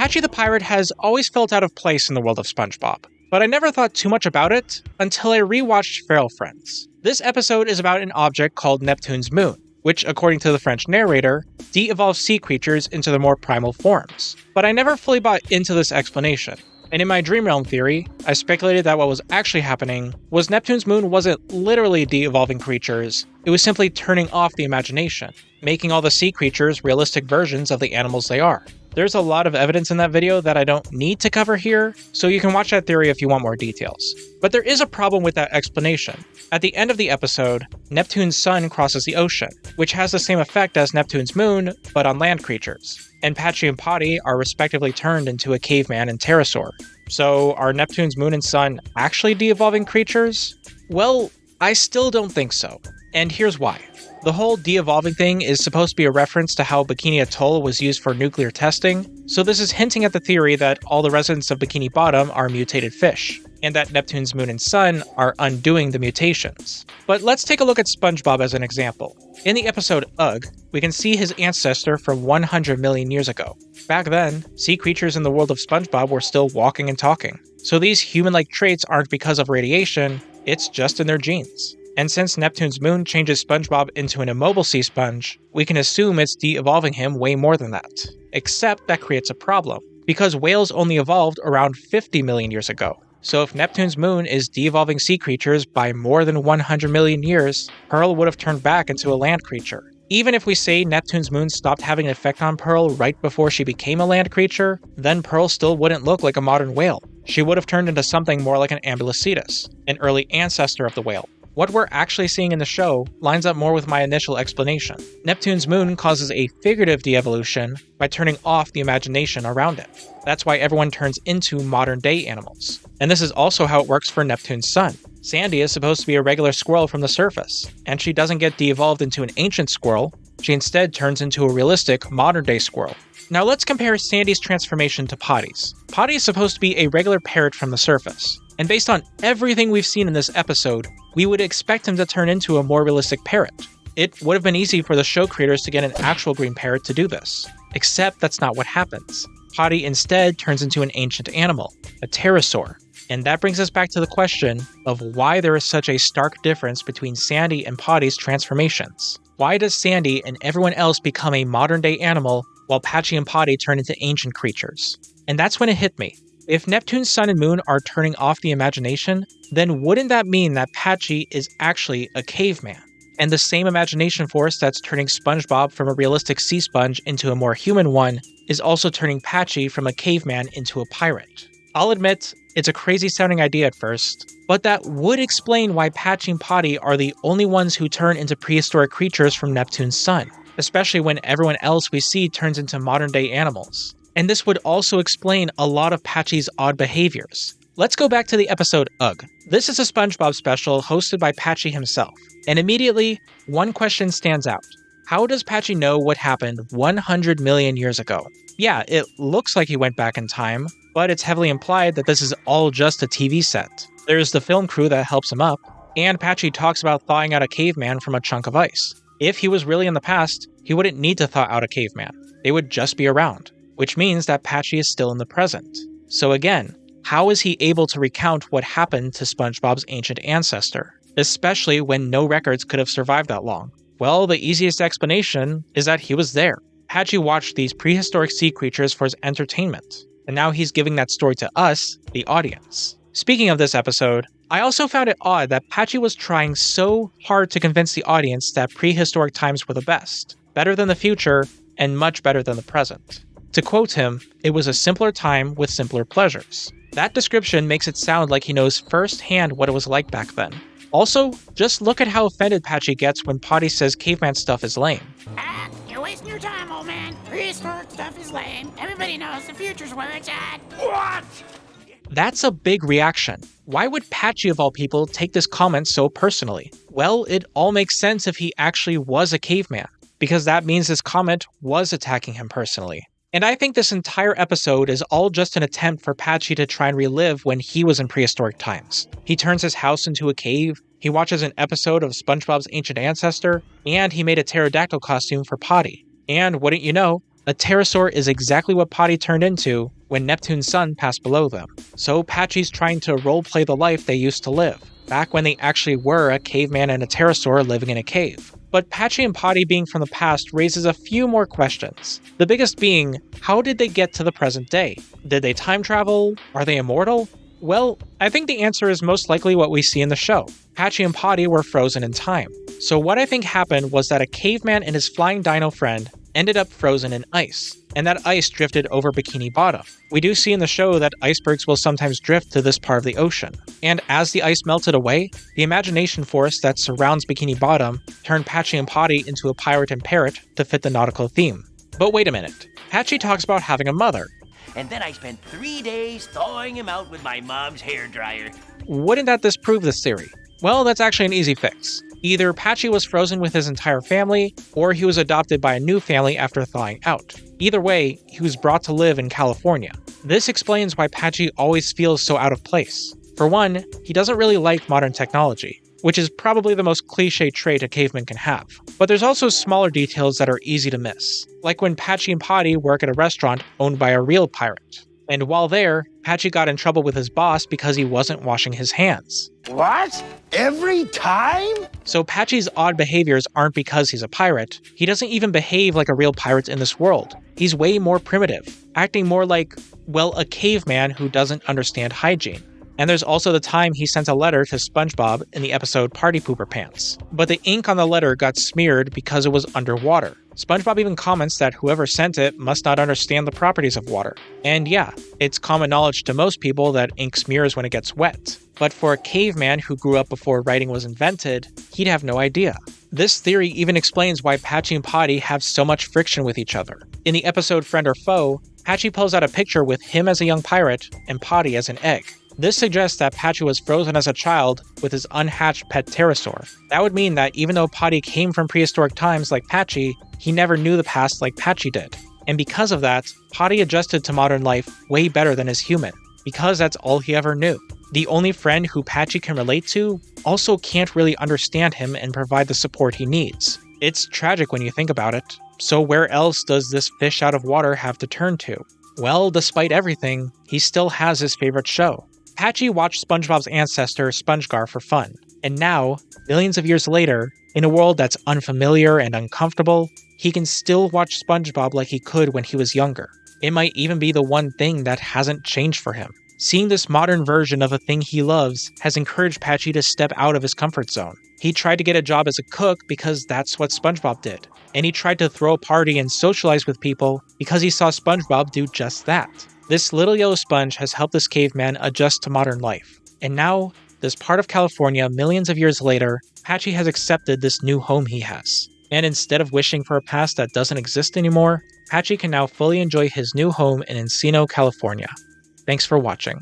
Patchy the Pirate has always felt out of place in the world of SpongeBob, but I never thought too much about it until I rewatched Feral Friends. This episode is about an object called Neptune's moon, which, according to the French narrator, de-evolves sea creatures into their more primal forms. But I never fully bought into this explanation. And in my Dream Realm theory, I speculated that what was actually happening was Neptune's moon wasn't literally de-evolving creatures, it was simply turning off the imagination, making all the sea creatures realistic versions of the animals they are. There's a lot of evidence in that video that I don't need to cover here, so you can watch that theory if you want more details. But there is a problem with that explanation. At the end of the episode, Neptune's sun crosses the ocean, which has the same effect as Neptune's moon, but on land creatures. And Patchy and Patty are respectively turned into a caveman and pterosaur. So are Neptune's moon and sun actually de-evolving creatures? Well, I still don't think so. And here's why. The whole de-evolving thing is supposed to be a reference to how Bikini Atoll was used for nuclear testing, so this is hinting at the theory that all the residents of Bikini Bottom are mutated fish, and that Neptune's moon and sun are undoing the mutations. But let's take a look at SpongeBob as an example. In the episode Ugh, we can see his ancestor from 100 million years ago. Back then, sea creatures in the world of SpongeBob were still walking and talking, so these human-like traits aren't because of radiation, it's just in their genes. And since Neptune's moon changes SpongeBob into an immobile sea sponge, we can assume it's de-evolving him way more than that. Except that creates a problem, because whales only evolved around 50 million years ago. So if Neptune's moon is de-evolving sea creatures by more than 100 million years, Pearl would have turned back into a land creature. Even if we say Neptune's moon stopped having an effect on Pearl right before she became a land creature, then Pearl still wouldn't look like a modern whale. She would have turned into something more like an ambulocetus, an early ancestor of the whale. What we're actually seeing in the show lines up more with my initial explanation. Neptune's moon causes a figurative de-evolution by turning off the imagination around it. That's why everyone turns into modern-day animals. And this is also how it works for Neptune's sun. Sandy is supposed to be a regular squirrel from the surface, and she doesn't get de-evolved into an ancient squirrel, she instead turns into a realistic, modern-day squirrel. Now let's compare Sandy's transformation to Patty's. Patty is supposed to be a regular parrot from the surface, and based on everything we've seen in this episode, we would expect him to turn into a more realistic parrot. It would have been easy for the show creators to get an actual green parrot to do this. Except that's not what happens. Patty instead turns into an ancient animal, a pterosaur. And that brings us back to the question of why there is such a stark difference between Sandy and Patty's transformations. Why does Sandy and everyone else become a modern-day animal while Patchy and Patty turn into ancient creatures? And that's when it hit me. If Neptune's sun and moon are turning off the imagination, then wouldn't that mean that Patchy is actually a caveman? And the same imagination force that's turning SpongeBob from a realistic sea sponge into a more human one is also turning Patchy from a caveman into a pirate. I'll admit, it's a crazy sounding idea at first, but that would explain why Patchy and Patty are the only ones who turn into prehistoric creatures from Neptune's sun, especially when everyone else we see turns into modern day animals. And this would also explain a lot of Patchy's odd behaviors. Let's go back to the episode Ugh. This is a SpongeBob special hosted by Patchy himself, and immediately, one question stands out. How does Patchy know what happened 100 million years ago? Yeah, it looks like he went back in time, but it's heavily implied that this is all just a TV set. There's the film crew that helps him up, and Patchy talks about thawing out a caveman from a chunk of ice. If he was really in the past, he wouldn't need to thaw out a caveman. They would just be around, which means that Patchy is still in the present. So again, how is he able to recount what happened to SpongeBob's ancient ancestor, especially when no records could have survived that long? Well, the easiest explanation is that he was there. Patchy watched these prehistoric sea creatures for his entertainment, and now he's giving that story to us, the audience. Speaking of this episode, I also found it odd that Patchy was trying so hard to convince the audience that prehistoric times were the best, better than the future, and much better than the present. To quote him, it was a simpler time with simpler pleasures. That description makes it sound like he knows firsthand what it was like back then. Also, just look at how offended Patchy gets when Patty says caveman stuff is lame. You're wasting your time, old man. Prehistoric stuff is lame. Everybody knows the future's where it's at. What? That's a big reaction. Why would Patchy of all people take this comment so personally? Well, it all makes sense if he actually was a caveman, because that means his comment was attacking him personally. And I think this entire episode is all just an attempt for Patchy to try and relive when he was in prehistoric times. He turns his house into a cave, he watches an episode of SpongeBob's ancient ancestor, and he made a pterodactyl costume for Patty. And wouldn't you know, a pterosaur is exactly what Patty turned into when Neptune's sun passed below them. So Patchy's trying to roleplay the life they used to live, back when they actually were a caveman and a pterosaur living in a cave. But Patchy and Patty being from the past raises a few more questions. The biggest being, how did they get to the present day? Did they time travel? Are they immortal? Well, I think the answer is most likely what we see in the show. Patchy and Patty were frozen in time. So what I think happened was that a caveman and his flying dino friend ended up frozen in ice, and that ice drifted over Bikini Bottom. We do see in the show that icebergs will sometimes drift to this part of the ocean. And as the ice melted away, the imagination force that surrounds Bikini Bottom turned Patchy and Patty into a pirate and parrot to fit the nautical theme. But wait a minute. Patchy talks about having a mother. And then I spent 3 days thawing him out with my mom's hairdryer. Wouldn't that disprove this theory? Well, that's actually an easy fix. Either Patchy was frozen with his entire family, or he was adopted by a new family after thawing out. Either way, he was brought to live in California. This explains why Patchy always feels so out of place. For one, he doesn't really like modern technology, which is probably the most cliché trait a caveman can have. But there's also smaller details that are easy to miss, like when Patchy and Patty work at a restaurant owned by a real pirate. And while there, Patchy got in trouble with his boss because he wasn't washing his hands. What? Every time? So Patchy's odd behaviors aren't because he's a pirate. He doesn't even behave like a real pirate in this world. He's way more primitive, acting more like, well, a caveman who doesn't understand hygiene. And there's also the time he sent a letter to SpongeBob in the episode Party Pooper Pants. But the ink on the letter got smeared because it was underwater. SpongeBob even comments that whoever sent it must not understand the properties of water. And yeah, it's common knowledge to most people that ink smears when it gets wet. But for a caveman who grew up before writing was invented, he'd have no idea. This theory even explains why Patchy and Patty have so much friction with each other. In the episode Friend or Foe, Patchy pulls out a picture with him as a young pirate and Patty as an egg. This suggests that Patchy was frozen as a child with his unhatched pet pterosaur. That would mean that even though Patty came from prehistoric times like Patchy, he never knew the past like Patchy did. And because of that, Patty adjusted to modern life way better than his human, because that's all he ever knew. The only friend who Patchy can relate to also can't really understand him and provide the support he needs. It's tragic when you think about it. So where else does this fish out of water have to turn to? Well, despite everything, he still has his favorite show. Patchy watched SpongeBob's ancestor, SpongeGar, for fun. And now, millions of years later, in a world that's unfamiliar and uncomfortable, he can still watch SpongeBob like he could when he was younger. It might even be the one thing that hasn't changed for him. Seeing this modern version of a thing he loves has encouraged Patchy to step out of his comfort zone. He tried to get a job as a cook because that's what SpongeBob did. And he tried to throw a party and socialize with people because he saw SpongeBob do just that. This little yellow sponge has helped this caveman adjust to modern life. And now, this part of California millions of years later, Patchy has accepted this new home he has. And instead of wishing for a past that doesn't exist anymore, Patchy can now fully enjoy his new home in Encino, California. Thanks for watching.